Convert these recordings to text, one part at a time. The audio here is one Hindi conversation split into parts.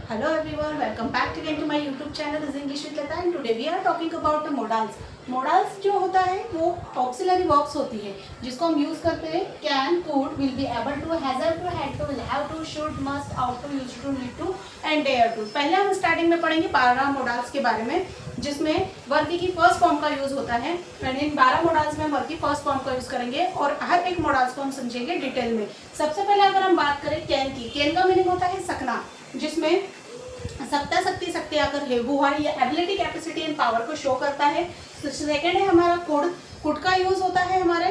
Hello everyone, welcome back again to my YouTube channel is English with Lata and today we are talking about the modals. Modals जो होता है वो auxiliary verbs होती है जिसको हम यूज करते हैं can, could, will be able to, has to, had to, will have to, should, must, ought to, used to, need to and dare to. पहले हम स्टार्टिंग में पढ़ेंगे 12 modals के बारे में जिसमें वर्ब की फर्स्ट फॉर्म का यूज होता है। इन 12 मॉडल्स में वर्ब की फर्स्ट फॉर्म का यूज करेंगे और हर एक मॉडल्स को हम समझेंगे डिटेल में। सबसे पहले अगर हम बात करें कैन की, कैन का मीनिंग होता है सकना, जिसमें सकता शक्ति शक्ति आकर है वो है, या एबिलिटी कैपेसिटी एंड पावर को शो करता है। सेकेंड है हमारा कुड, कुड का यूज होता है हमारे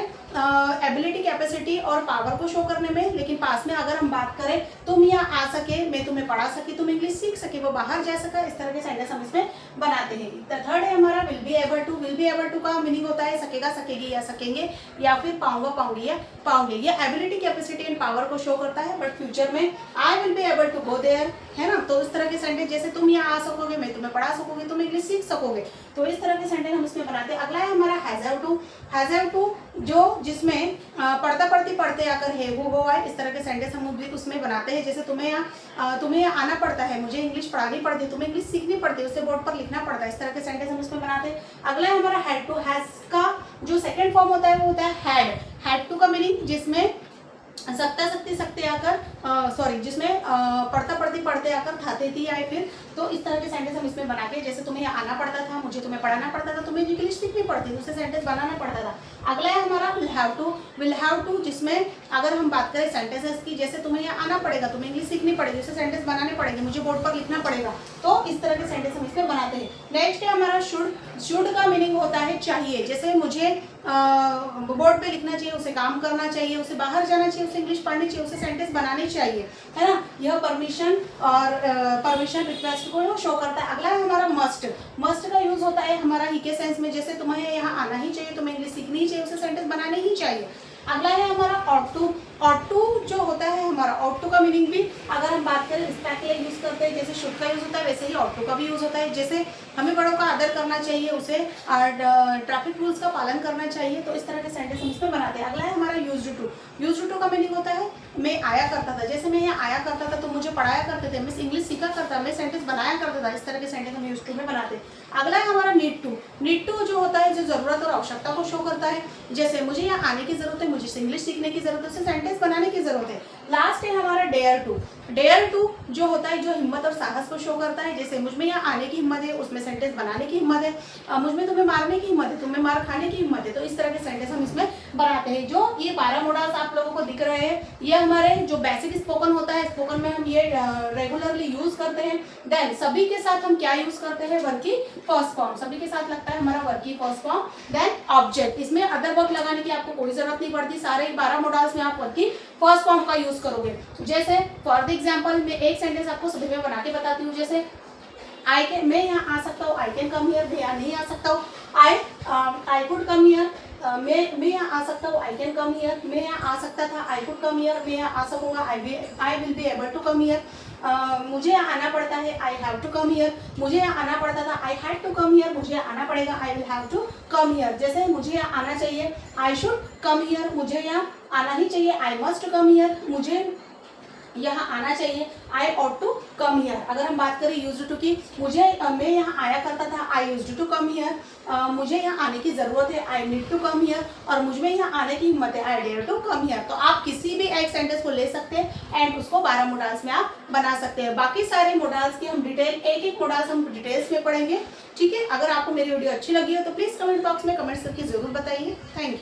एबिलिटी कैपेसिटी और पावर को शो करने में। लेकिन पास में अगर हम बात करें तुम यहाँ आ सके, मैं तुम्हें पढ़ा सकी, तुम इंग्लिश सीख सके, वो बाहर जा सका, इस तरह के सेंटेंस हम इसमें बनाते हैं। थर्ड है हमारा will be able to, will be able to का मीनिंग होता है सकेगा सकेगी या सकेंगे या फिर पाऊंगा पाऊंगी या पाऊंगे। ये एबिलिटी कैपेसिटी एंड पावर को शो करता है। बट फ्यूचर में I will be able to go there, है ना। तो इस तरह के सेंटेंस जैसे तुम यहाँ आ सकोगे, मैं तुम्हें पढ़ा सकोगे, तुम इंग्लिश सीख सकोगे, तो इस तरह के सेंटेंस हम इसमें बनाते हैं। अगला है हमारा हैव टू, हैव टू जो जिसमें पढ़ता पढ़ती पढ़ते आकर है वो है, इस तरह के सेंटेंस हम उसमें बनाते हैं। जैसे तुम्हें यहाँ आना पड़ता है, मुझे इंग्लिश पढ़ानी पड़ती है, तुम्हें इंग्लिश सीखनी पड़ती है, उसे बोर्ड पर लिखना पड़ता है, इस तरह के सेंटेंस हम इसमें बनाते हैं। अगला है हमारा हैड टू, हैज का जो सेकंड फॉर्म होता है वो होता है हैड, हैड टू का मीनिंग जिसमें सकता सकती सकते आकर जिसमें पढ़ता पढ़ती पढ़ते आकर खाते थी आए फिर, तो इस तरह के सेंटेंस हम इसमें बनाते हैं। जैसे तुम्हें आना पड़ता था, मुझे तुम्हें पढ़ाना पड़ता था, तुम्हें इंग्लिश सीखनी पड़ती थी, उससे सेंटेंस बनाना पड़ता था। अगला है हमारा will have to, will have to जिसमें अगर हम बात करें सेंटेंसेस की, जैसे तुम्हें यहाँ आना पड़ेगा, तुम्हें इंग्लिश सीखनी पड़ेगी, उससे सेंटेंस बनाने पड़ेंगे, मुझे बोर्ड पर लिखना पड़ेगा, तो इस तरह के सेंटेंस हम इसमें बनाते हैं। नेक्स्ट है हमारा शुड, शुड का मीनिंग होता है चाहिए, जैसे मुझे बोर्ड पे लिखना चाहिए, उसे काम करना चाहिए, उसे बाहर जाना चाहिए, उसे इंग्लिश पढ़नी चाहिए, उसे सेंटेंस बनानी चाहिए, है ना। यह परमिशन और परमिशन रिक्वेस्ट को शो करता है। अगला है हमारा मस्ट, मस्ट का यूज होता है हमारा ही के सेंस में, जैसे तुम्हें यहाँ आना ही चाहिए, तुम्हें इंग्लिश सीखनी ही चाहिए, उसे सेंटेंस बनाने ही चाहिए। अगला है हमारा ऑट टू, ऑट टू जो होता है हमारा, ऑट टू का मीनिंग भी अगर हम बात करें रिस्पेक्ट के लिए यूज करते हैं, जैसे शुड का यूज होता है वैसे ही ऑट टू का भी यूज होता है। जैसे हमें बड़ों का आदर करना चाहिए, उसे ट्रैफिक रूल्स का पालन करना चाहिए, तो इस तरह के सेंटेंस हम इसमें बनाते हैं। अगला है हमारा यूज्ड टू, यूज्ड टू का मीनिंग होता है मैं आया करता था, जैसे मैं यहाँ आया करता था तो मुझे पढ़ाया करते थे, मैं इंग्लिश सीखा करता, मैं सेंटेंस बनाया करता था, इस तरह के सेंटेंस हम यूज्ड टू में बनाते हैं। अगला है हमारा नीड टू, नीड टू जो होता है जो जरूरत और आवश्यकता को शो करता है, जैसे मुझे यहाँ आने की जरूरत है, मुझे इंग्लिश सीखने की जरूरत है, उससे सेंटेंस बनाने की जरूरत है। लास्ट है हमारा डेयर टू, डेयर टू जो होता है जो हिम्मत और साहस को शो करता है, जैसे मुझ में यहाँ आने की हिम्मत है, उसमें सेंटेंस बनाने की हिम्मत है, मुझ में तुम्हें मारने की हिम्मत है, तुम्हें मार खाने की हिम्मत है, तो इस तरह के सेंटेंस हम इसमें बनाते हैं। जो ये 12 मॉडल्स आप लोगों को दिख रहे हैं, ये हमारे जो बेसिक स्पोकन होता है, स्पोकन में हम ये रेगुलरली यूज करते हैं। देन सभी के साथ हम क्या यूज करते हैं, वर्ब की फर्स्ट फॉर्म, सभी के साथ लगता है हमारा वर्ब की फर्स्ट फॉर्म। देन ऑब्जेक्ट, इसमें अदर वर्ब लगाने की आपको कोई जरूरत नहीं पड़ती, सारे 12 मॉडल्स में आप वर्ब की फर्स्ट फॉर्म का यूज करोगे। जैसे फॉर द एग्जांपल मैं एक सेंटेंस आपको सभी में बना के बताती हूँ, जैसे आई कैन, मैं यहाँ आ सकता हूँ, आई कैन कम हियर, मैं यहाँ नहीं आ सकता हूँ, आई कुड कम हियर, मैं यहाँ आ सकता हूँ, आई कैन कम हियर, मैं यहाँ आ सकता था, आई कुड कम हियर, मैं यहाँ आ सकूंगा, I will be able to come here, मुझे यहाँ आना पड़ता है, I have to come here, मुझे यहाँ आना पड़ता था, I had to come here, मुझे आना पड़ेगा, I will have to come here. जैसे मुझे यहाँ आना चाहिए, आई शुड कम हियर, मुझे यहाँ आना ही चाहिए, आई मस्ट कम हियर, मुझे यहाँ आना चाहिए, I ought to come here. अगर हम बात करें यूज्ड टू की, मैं यहाँ आया करता था, I used to come here, मुझे यहाँ आने की जरूरत है, I need to come here, और मुझ में यहाँ आने की हिम्मत है, I dare to come here. तो आप किसी भी एक सेंटेंस को ले सकते हैं एंड उसको 12 मॉडल्स में आप बना सकते हैं। बाकी सारे मॉडल्स की हम डिटेल, एक एक मॉडल्स हम डिटेल्स में पढ़ेंगे, ठीक है। अगर आपको मेरी वीडियो अच्छी लगी हो तो प्लीज कमेंट बॉक्स में कमेंट्स करके जरूर बताइए। Thank you.